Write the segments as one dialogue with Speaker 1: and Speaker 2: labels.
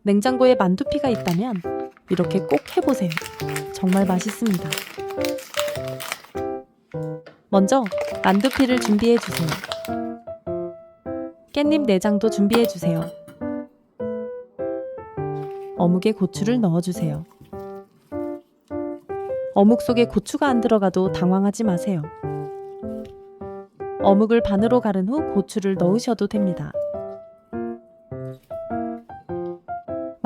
Speaker 1: 냉장고에 만두피가 있다면 이렇게 꼭 해보세요. 정말 맛있습니다. 먼저 만두피를 준비해주세요. 깻잎 내장도 준비해주세요. 어묵에 고추를 넣어주세요. 어묵 속에 고추가 안 들어가도 당황하지 마세요. 어묵을 반으로 가른 후 고추를 넣으셔도 됩니다.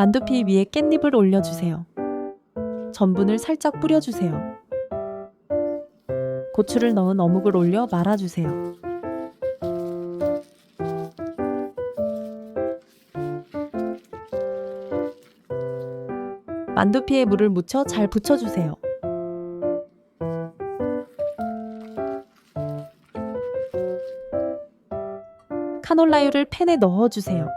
Speaker 1: 만두피 위에 깻잎을 올려주세요. 전분을 살짝 뿌려주세요. 고추를 넣은 어묵을 올려 말아주세요. 만두피에 물을 묻혀 잘 붙여주세요. 카놀라유를 팬에 넣어주세요.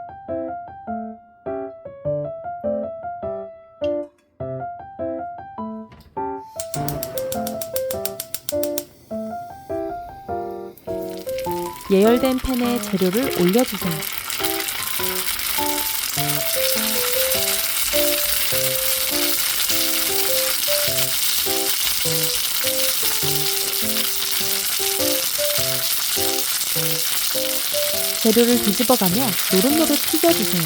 Speaker 1: 예열된 팬에 재료를 올려주세요. 재료를 뒤집어가며 노릇노릇 튀겨주세요.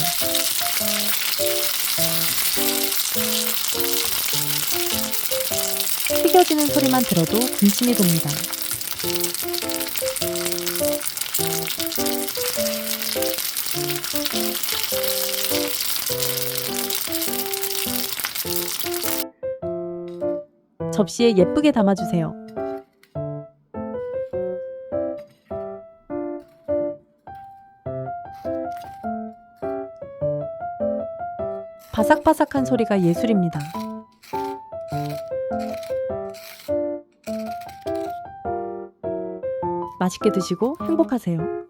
Speaker 1: 튀겨지는 소리만 들어도 군침이 돕니다. 접시에 예쁘게 담아주세요. 바삭바삭한 소리가 예술입니다. 맛있게 드시고 행복하세요.